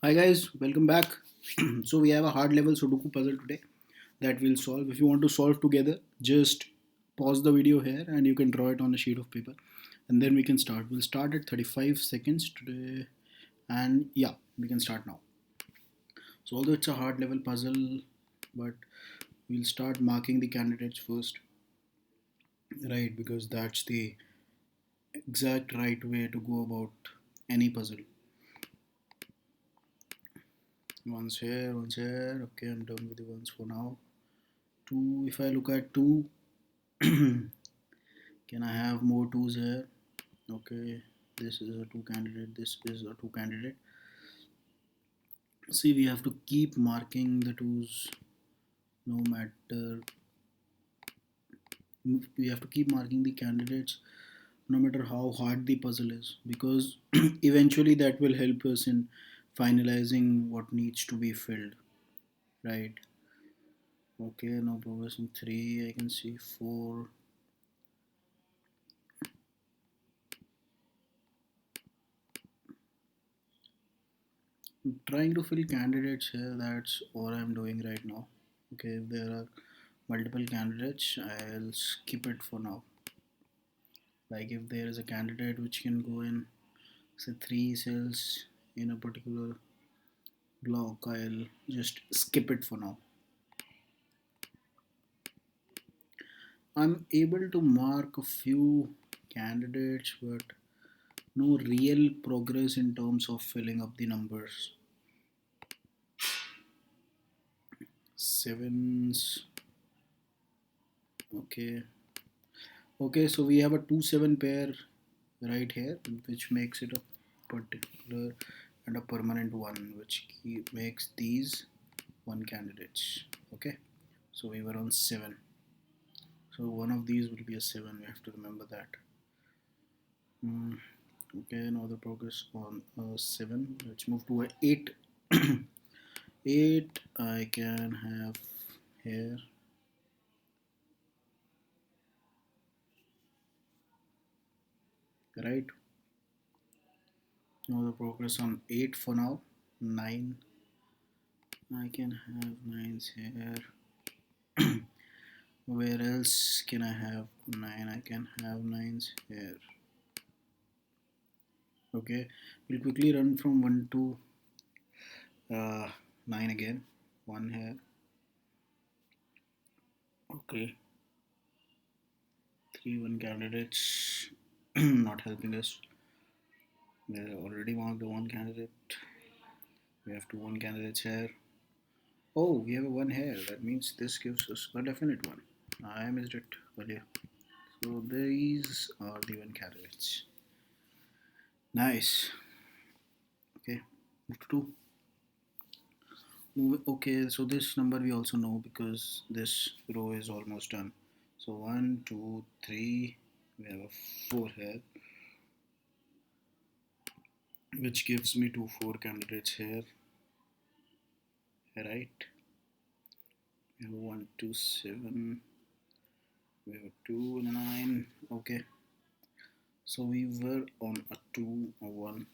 Hi guys, welcome back. So we have a hard level Sudoku puzzle today that we'll solve. If you want to solve together, just pause the video here and you can draw it on a sheet of paper and then we can start. We'll start at 35 seconds today and yeah, we can start now. So although it's a hard level puzzle, but we'll start marking the candidates first, right? Because that's the exact right way to go about any puzzle. One's here, one's here. Okay, I'm done with the ones for now. Two, if I look at two, can I have more twos here? Okay, this is a two candidate, this is a two candidate. See, we have to keep marking the twos no matter, we have to keep marking the candidates no matter how hard the puzzle is, because eventually that will help us in finalizing what needs to be filled, right? Okay, now progressing three, I can see four. I'm trying to fill candidates here, that's what I'm doing right now. Okay, if there are multiple candidates, I'll skip it for now. Like if there is a candidate which can go in say three cells in a particular block, I'll just skip it for now. I'm able to mark a few candidates but no real progress in terms of filling up the numbers. Sevens. Okay. Okay, so we have a 2-7 pair right here, which makes it a particular and a permanent one, which makes these one candidates. Okay, so we were on 7, so one of these will be a 7, we have to remember that. Okay, now the progress on 7, let's move to a 8. 8 I can have here, right? Now the progress on 8 for now. 9, I can have 9s here. Where else can I have 9? I can have 9s here. Okay, we'll quickly run from 1 to 9 again. 1 here. Okay, 3 1 candidates not helping us. We already marked the one candidate. We have two 1 candidates here. Oh, we have a 1 here. That means this gives us a definite one. I missed it earlier. So these are the 1 candidates. Nice. Okay, move to 2. Okay, so this number we also know because this row is almost done. So 1 2 3, we have a 4 here, which gives me 4 candidates here, right? We have 1 2 7, we have a 2 and a 9. Okay, so we were on a 2 or 1,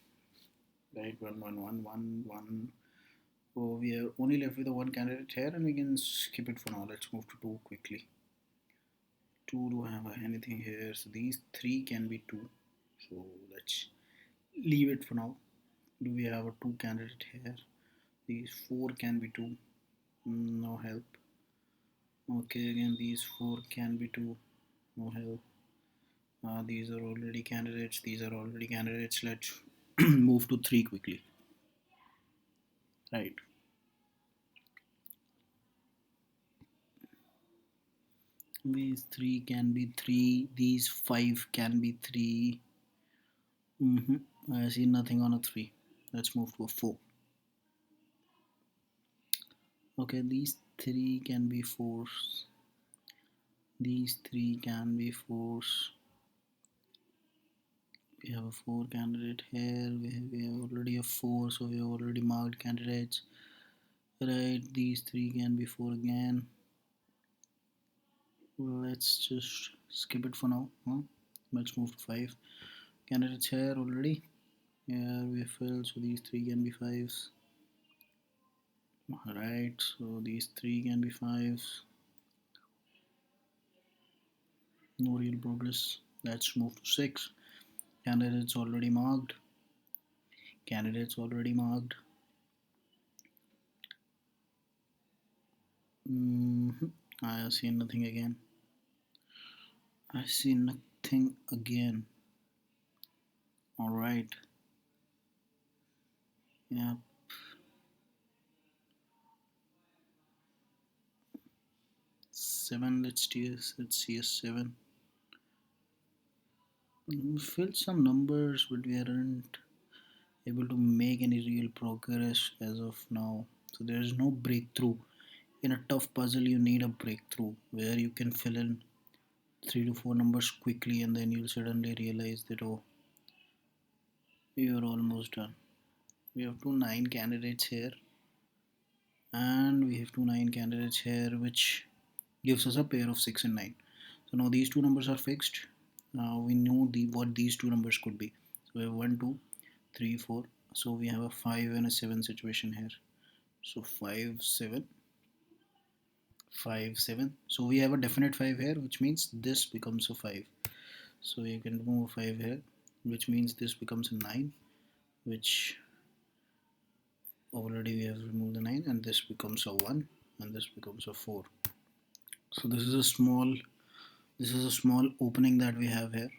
right? 1 1 1 1 1. So we are only left with a 1 candidate here and we can skip it for now. Let's move to 2 quickly. 2, do I have anything here? So these 3 can be 2, so let's leave it for now. Do we have a 2 candidate here? These 4 can be 2, no help. Okay, again these 4 can be 2, no help. These are already candidates, these are already candidates. Let's move to 3 quickly, right? These 3 can be 3, these 5 can be 3. I see nothing on a 3. Let's move to a 4. Okay, these 3 can be 4s. These 3 can be 4s. We have a 4 candidate here. We have already a 4, so we have already marked candidates, right? These 3 can be 4 again. Let's just skip it for now, huh? Let's move to 5 candidates here already. Yeah, we filled, so these 3 can be 5s. Alright, so these three can be fives. No real progress. Let's move to six. Candidates already marked. Candidates already marked. I see nothing again. I see nothing again. Alright. Yeah. 7. Let's see a 7. Filled some numbers, but we aren't able to make any real progress as of now. So there is no breakthrough. In a tough puzzle, you need a breakthrough where you can fill in 3 to 4 numbers quickly, and then you'll suddenly realize that, oh, you're almost done. We have two 9 candidates here, and we have two 9 candidates here, which gives us a pair of 6 and 9. So now these two numbers are fixed. Now we know what these two numbers could be. So we have 1 2 3 4. So we have a 5 and a 7 situation here. So 5 7 5 7. So we have a definite 5 here, which means this becomes a 5. So you can move a 5 here, which means this becomes a 9, which already we have removed the 9, and this becomes a 1, and this becomes a 4. So this is a small opening that we have here.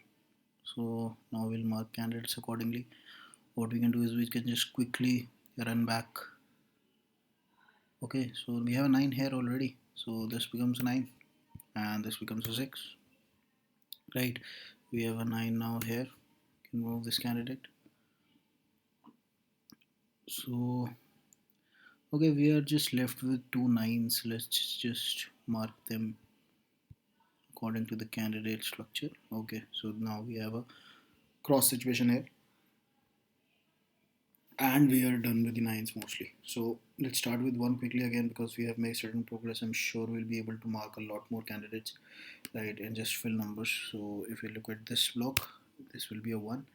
So now we'll mark candidates accordingly. What we can do is we can just quickly run back. Okay, so we have a 9 here already, so this becomes a 9 and this becomes a 6, right? We have a 9 now here. You can move this candidate. So okay, we are just left with two 9s. Let's just mark them according to the candidate structure. Okay, so now we have a cross situation here, and we are done with the 9s mostly. So let's start with 1 quickly again, because we have made certain progress. I'm sure we'll be able to mark a lot more candidates, right, and just fill numbers. So if we look at this block, this will be a 1,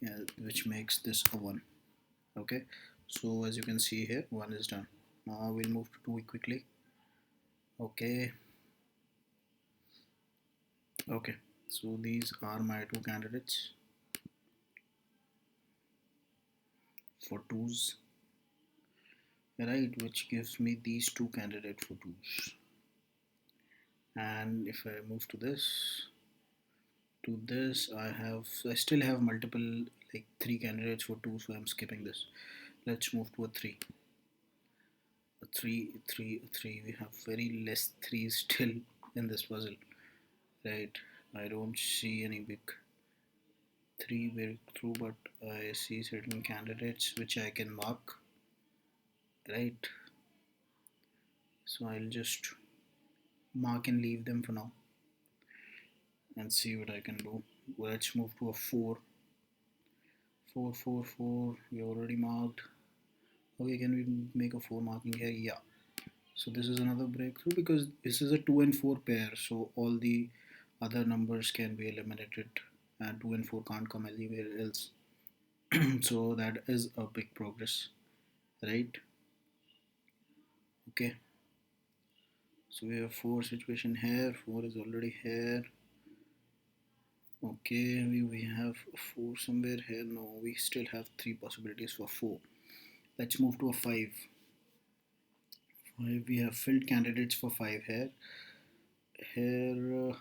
yeah, which makes this a 1. Okay, so as you can see here, 1 is done. Now we'll move to 2 quickly. Okay, so these are my two candidates for 2s, right, which gives me these two candidates for 2s. And if I move to this, I still have multiple, like 3 candidates for 2, so I'm skipping this. Let's move to a 3. A 3 3 3. We have very less 3s still in this puzzle, right? I don't see any big 3 breakthrough, but I see certain candidates which I can mark, right? So I'll just mark and leave them for now and see what I can do. Let's move to a 4. 4 4 4. We already marked. Okay, can we make a 4 marking here? Yeah. So this is another breakthrough, because this is a 2 and 4 pair, so all the other numbers can be eliminated, and 2 and 4 can't come anywhere else. So that is a big progress, right? Okay, so we have 4 situation here. 4 is already here. Okay, we have 4 somewhere here. No, we still have 3 possibilities for 4. Let's move to a 5. 5, we have filled candidates for 5 here. Here,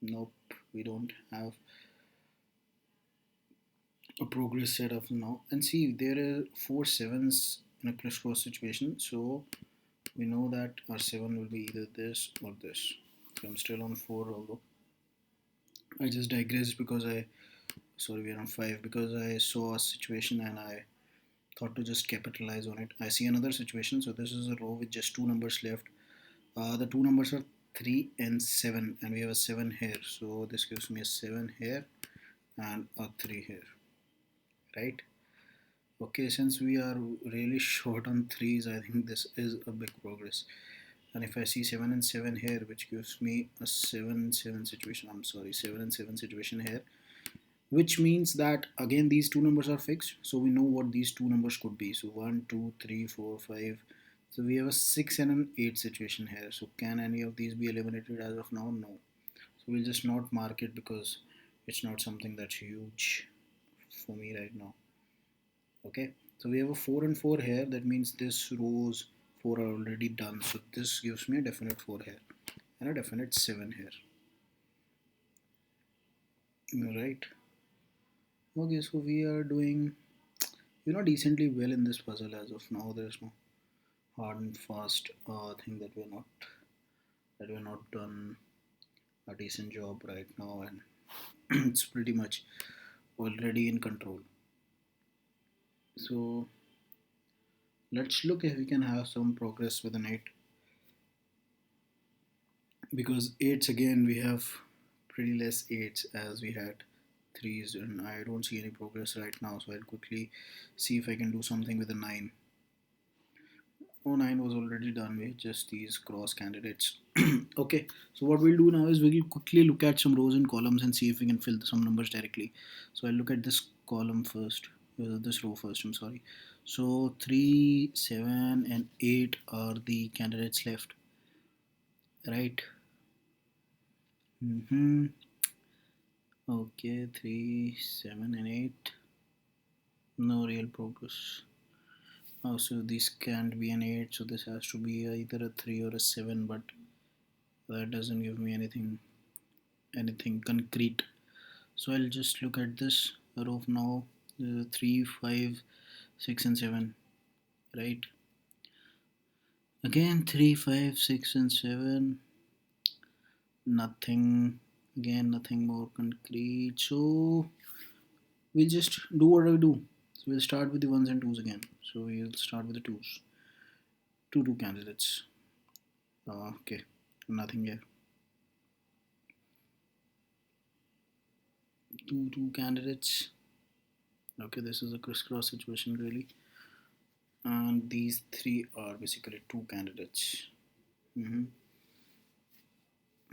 nope, we don't have a progress set of now. And see, there are 4 7s in a crisscross situation, so we know that our 7 will be either this or this. So I'm still on 4, although I just digressed because we're on 5, because I saw a situation and I thought to just capitalize on it. I see another situation, so this is a row with just 2 numbers left. The 2 numbers are 3 and 7, and we have a 7 here, so this gives me a 7 here and a 3 here, right? Okay, since we are really short on 3s, I think this is a big progress. And if I see 7 and 7 here, which gives me a 7 and 7 situation, I'm sorry, 7 and 7 situation here, which means that again these two numbers are fixed, so we know what these two numbers could be. So 1 2 3 4 5. So we have a 6 and an 8 situation here. So can any of these be eliminated as of now? No. So we'll just not mark it because it's not something that's huge for me right now. Okay, so we have a 4 and 4 here. That means this rows 4 are already done, so this gives me a definite 4 here and a definite 7 here. Right. Okay, so we are doing, decently well in this puzzle as of now. There's no hard and fast thing that we're not done a decent job right now, and it's pretty much already in control. So let's look if we can have some progress with an 8, because 8s again we have pretty less 8s as we had 3s, and I don't see any progress right now. So I'll quickly see if I can do something with a 9. Oh, 9 was already done with just these cross candidates. Okay, so what we'll do now is we'll quickly look at some rows and columns and see if we can fill some numbers directly. So I'll look at this column first, this row first, I'm sorry. So 3, 7 and 8 are the candidates left, right? Okay, 3, 7 and 8. No real progress. Oh, so this can't be an 8, so this has to be either a 3 or a 7, but that doesn't give me anything concrete. So I'll just look at this row now. 3, 5, 6 and 7, right? Again 3, 5, 6 and 7. Nothing. Again nothing more concrete. So we'll just do what I do. So we'll start with the ones and twos again. So we'll start with the twos. Two candidates. Okay, nothing here. Two candidates. Okay, this is a crisscross situation really, and these three are basically two candidates. hmm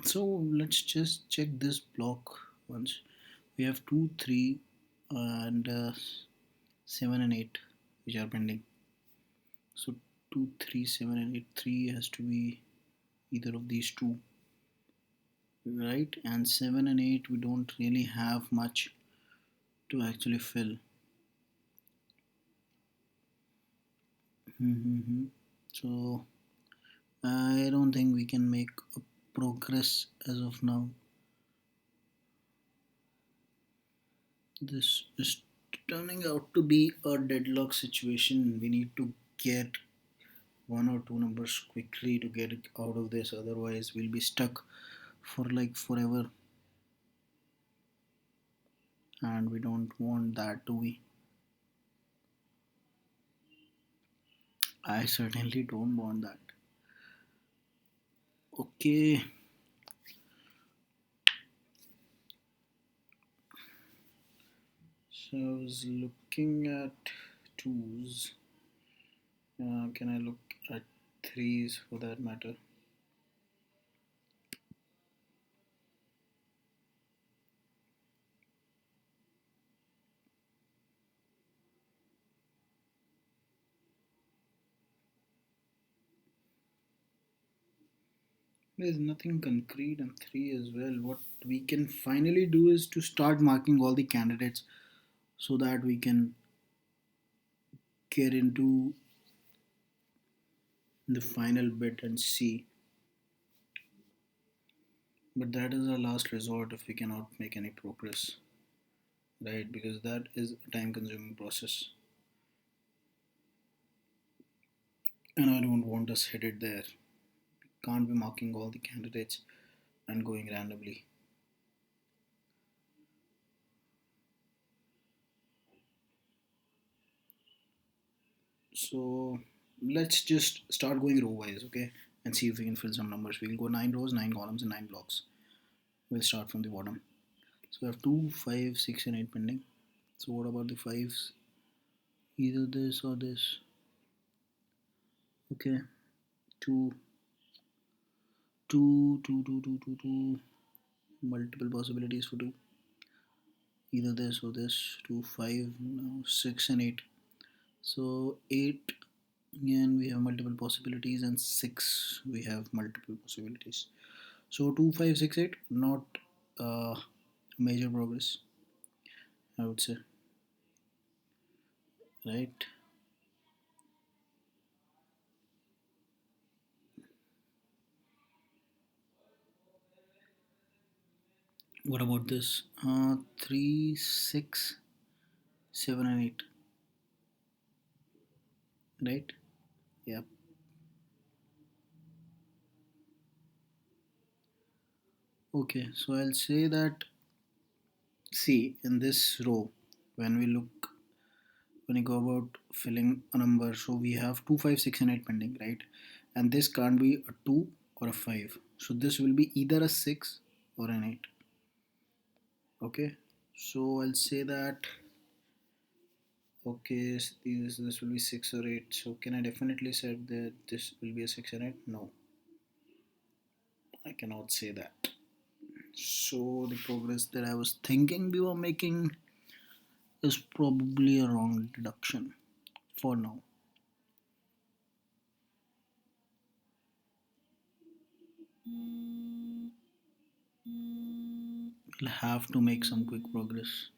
So let's just check this block once. We have 2, 3, and 7 and 8 which are pending. So 2, 3, 7 and 8. 3 has to be either of these two, right? And 7 and 8 we don't really have much to actually fill. So I don't think we can make a progress as of now. This is turning out to be a deadlock situation. We need to get one or two numbers quickly to get it out of this, otherwise we'll be stuck for like forever, and we don't want that, do we? I certainly don't want that. Okay, so I was looking at twos. Can I look at threes for that matter? There's nothing concrete on 3 as well. What we can finally do is to start marking all the candidates so that we can get into the final bit and see. But that is our last resort if we cannot make any progress, right? Because that is a time consuming process, and I don't want us headed there. Can't be marking all the candidates and going randomly. So let's just start going row wise, okay? And see if we can fill some numbers. We'll go 9 rows, 9 columns, and 9 blocks. We'll start from the bottom. So we have 2, 5, 6, and 8 pending. So what about the 5s? Either this or this. Okay. 2, 2, 2, 2, 2, 2, 2. Multiple possibilities for 2. either this or this. 2 5 now 6 and 8. So 8, again we have multiple possibilities, and 6 we have multiple possibilities. So 2 5 6 8, not major progress, I would say, right? What about this? 3 6 7 and 8, right? Yeah. Okay, so I'll say that, see, in this row, when we look, when you go about filling a number, so we have 2 5 6 and 8 pending, right? And this can't be a 2 or a 5, so this will be either a 6 or an 8. Okay, so I'll say that, okay, this will be 6 or 8. So can I definitely say that this will be a 6 and 8? No, I cannot say that. So the progress that I was thinking we were making is probably a wrong deduction for now. We'll have to make some quick progress.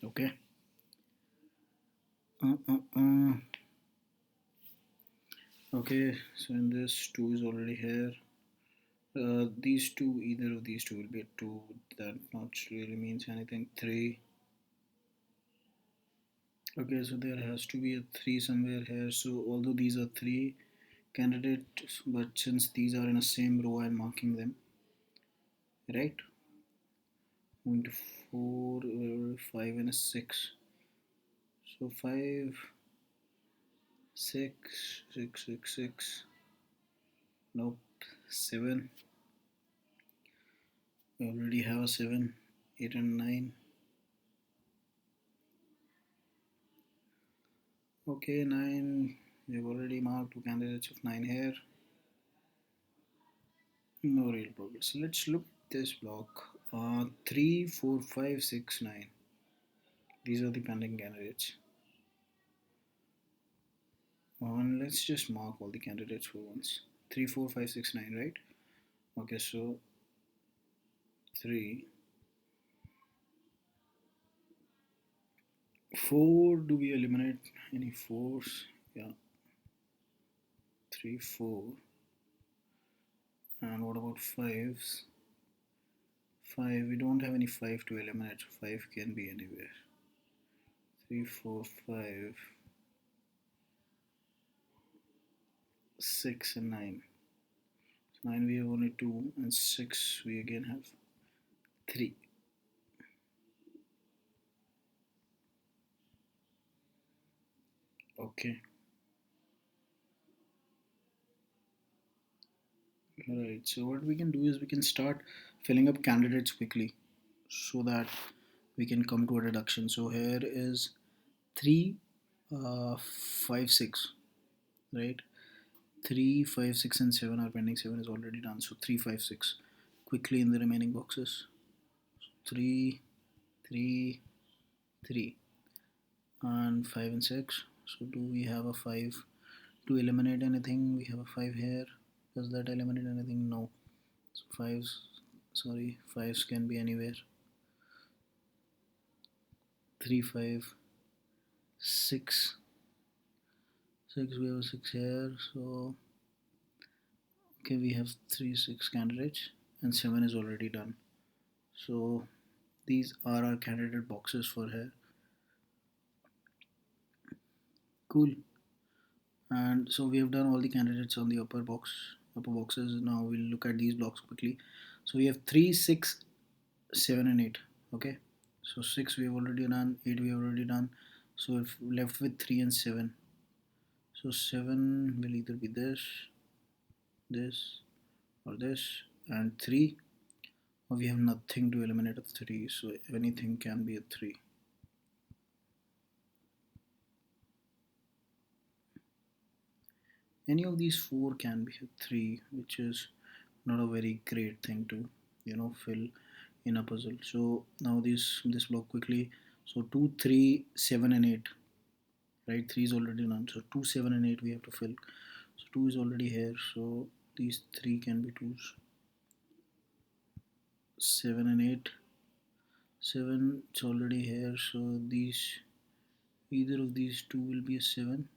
Okay. Uh, uh, uh. Okay, so in this 2 is already here. These two, either of these two will be a 2. That not really means anything. 3. Okay, so there has to be a 3 somewhere here. So although these are 3 candidates, but since these are in the same row, I'm marking them, right? 1 to 4, 5 and a 6. So 5, 6, 6, 6, 6. Nope. 7. We already have a 7. 8 and 9. Okay, 9. We've already marked 2 candidates of 9 here. No real progress. Let's look at this block. 3, 4, 5, 6, 9. These are the pending candidates. And let's just mark all the candidates for once. 3, 4, 5, 6, 9, right? Okay, so 3. 4, do we eliminate any 4s? Yeah, 3, 4. And what about 5s? 5, we don't have any 5 to eliminate, so 5 can be anywhere. 3, 4, 5, 6 and 9. So 9 we have only 2, and 6 we again have 3. Okay. Alright, so what we can do is we can start filling up candidates quickly so that we can come to a reduction. So here is 3, 5, 6, right? 3, 5, 6 and 7 are pending. 7 is already done, so 3, 5, 6 quickly in the remaining boxes. 3, 3, 3 and 5 and 6. So do we have a 5 to eliminate anything? We have a 5 here. Does that eliminate anything? No. So 5s, sorry, 5s can be anywhere. 3, 5, 6, 6, we have a 6 here. So okay, we have 3 6 candidates, and 7 is already done. So these are our candidate boxes for here. Cool. And so we have done all the candidates on the upper boxes. Now we'll look at these blocks quickly. So we have 3 6 7 and 8. Okay, so 6 we have already done, 8 we have already done, so we're left with 3 and 7. So 7 will either be this or this, and 3, or we have nothing to eliminate a 3, so anything can be a 3. Any of these 4 can be a 3, which is not a very great thing to fill in a puzzle. So now this block quickly. So 2, 3, 7 and 8. Right, 3 is already done. So 2, 7 and 8 we have to fill. So 2 is already here. So these 3 can be 2's. 7 and 8. 7 it's already here. So these either of these two will be a 7.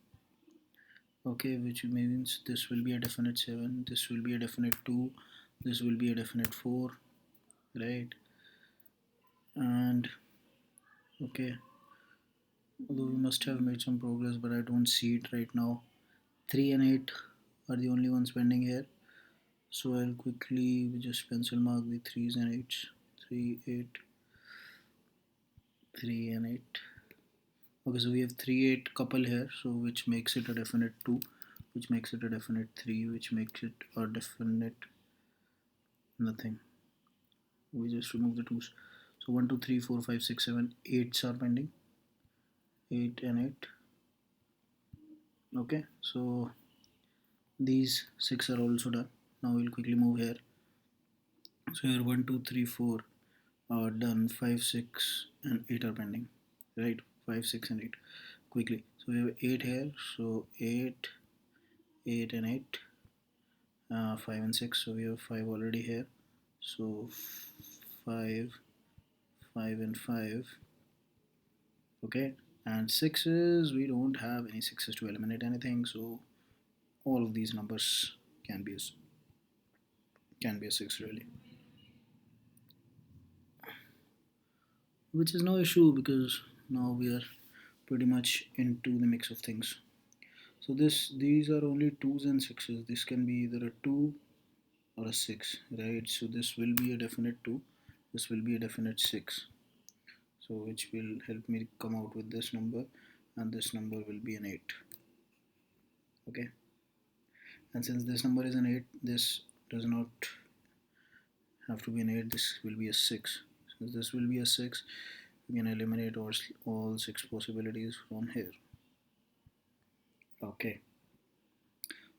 Okay, which means this will be a definite 7, this will be a definite 2, this will be a definite 4, right? And okay, although we must have made some progress, but I don't see it right now. 3 and 8 are the only ones pending here, so I'll quickly just pencil mark the 3's and 8's. 3, 8, 3 and 8. Okay, so we have 3, 8 couple here, so which makes it a definite 2, which makes it a definite 3, which makes it a definite nothing. We just remove the 2's. So 1, 2, 3, 4, 5, 6, 7, 8's are pending. 8 and 8. Okay, so these 6 are also done. Now we'll quickly move here. So here 1, 2, 3, 4 are done. 5, 6 and 8 are pending. Right, 5, 6 and 8. Quickly. So we have 8 here. So 8, 8 and 8. 5 and 6. So we have 5 already here. So 5, 5 and 5. Okay, and sixes, we don't have any sixes to eliminate anything, so all of these numbers can be a 6 really, which is no issue because now we are pretty much into the mix of things. So these are only 2's and 6's. This can be either a 2 or a 6, right? So this will be a definite 2, this will be a definite 6, so which will help me come out with this number, and this number will be an 8. Okay, and since this number is an 8, this does not have to be an 8, this will be a 6. Since this will be a 6, we can eliminate all 6 possibilities from here. Okay,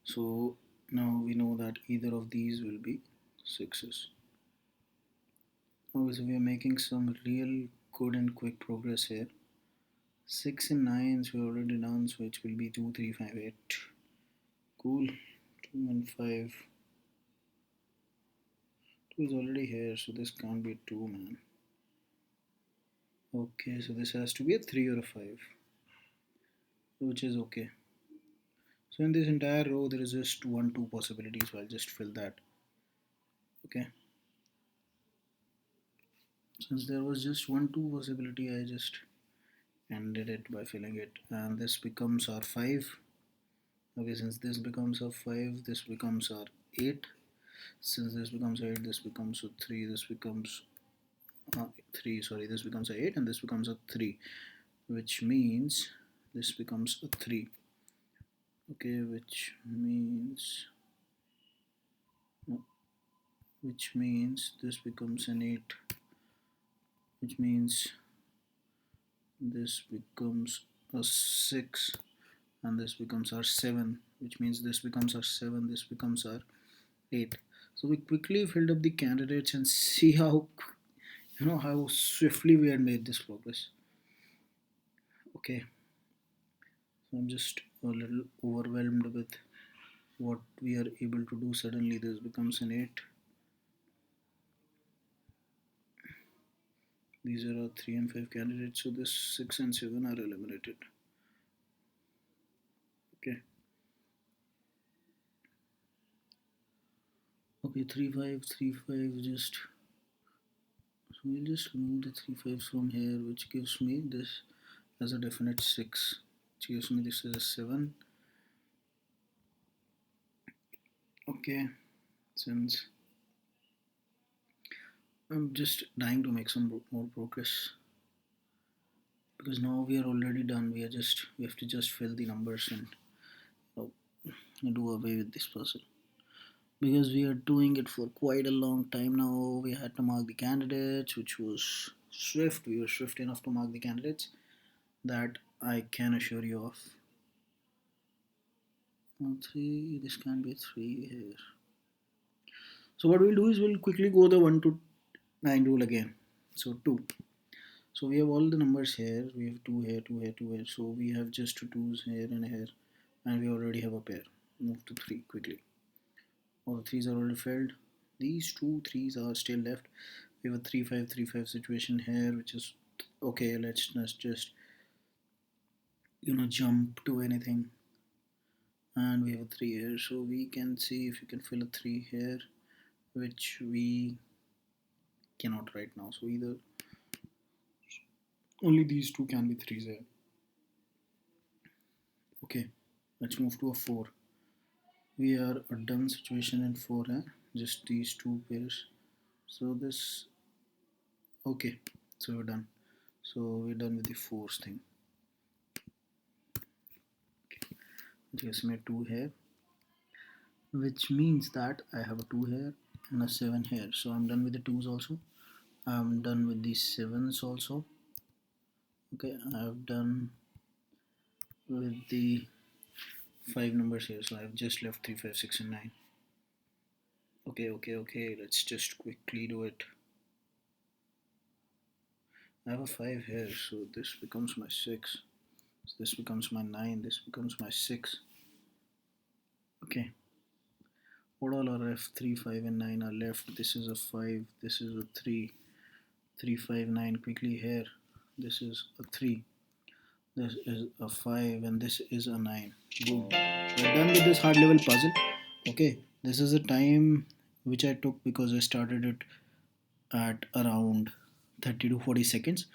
so now we know that either of these will be 6's. Okay, so we are making some real good and quick progress here. 6 and 9's we already done, so it will be 2, 3, 5, 8. Cool. 2 and 5. 2 is already here, so this can't be 2, man. Okay, so this has to be a 3 or a 5, which is okay. So in this entire row there is just 1, 2 possibilities, so I'll just fill that. Okay, since there was just 1, 2 possibility, I just ended it by filling it, and this becomes our 5. Okay, since this becomes our 5, this becomes our 8. Since this becomes 8, this becomes a 3, this becomes 3, sorry, this becomes a 8, and this becomes a 3, which means this becomes a 3. Okay, which means this becomes an 8, which means this becomes a 6, and this becomes our 7, which means this becomes our 7, this becomes our 8. So we quickly filled up the candidates and see how how swiftly we had made this progress. Okay, so I'm just a little overwhelmed with what we are able to do. Suddenly this becomes an 8. These are our 3 and 5 candidates, so this 6 and 7 are eliminated. Okay, okay, 3, 5, 3, 5, just so we'll just remove the 3 5's from here, which gives me this as a definite 6, which gives me this as a 7. Okay, since I'm just dying to make some more progress, because now we are already done. We have to just fill the numbers and do away with this puzzle, because we are doing it for quite a long time now. We had to mark the candidates, which was swift. We were swift enough to mark the candidates, that I can assure you of. 3, this can be 3 here. So what we'll do is we'll quickly go the 1 to 9 rule again. So 2. So we have all the numbers here. We have 2 here, 2 here, 2 here. So we have just 2 2s here and here. And we already have a pair. Move to 3 quickly. All the 3s are already filled. These 2 3s are still left. We have a 3 5 3 5 situation here, which is okay. Let's just jump to anything. And we have a 3 here. So we can see if we can fill a 3 here, which we cannot right now. So either only these two can be 3s here. Okay, let's move to a 4. We are a done situation in 4, just these two pairs. So this, okay, so we're done. So we're done with the 4th thing. Okay. Just made 2 here, which means that I have a 2 here and a 7 here. So I'm done with the 2s also. I'm done with the 7s also. Okay, I've done with the 5 numbers here. So I've just left 3 5 6 and 9. Okay, let's just quickly do it. I have a 5 here, so this becomes my 6. So this becomes my 9, this becomes my 6. Okay, what all are left? 3 5 and 9 are left. This is a 5, this is a 3, 3 5 9 quickly here. This is a 3, this is a 5, and this is a 9. Boom, we're done with this hard level puzzle. Okay, this is a time which I took because I started it at around 30 to 40 seconds.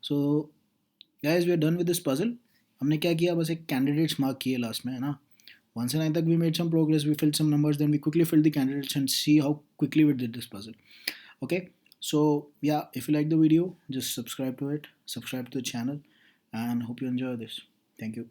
So guys, we are done with this puzzle. हमने क्या किया, बस एक candidates mark किए last में, है ना. 1 से 9 तक we made some progress, we filled some numbers, then we quickly filled the candidates and see how quickly we did this puzzle. Okay, so yeah, if you like the video, just subscribe to it, subscribe to the channel, and hope you enjoy this. Thank you.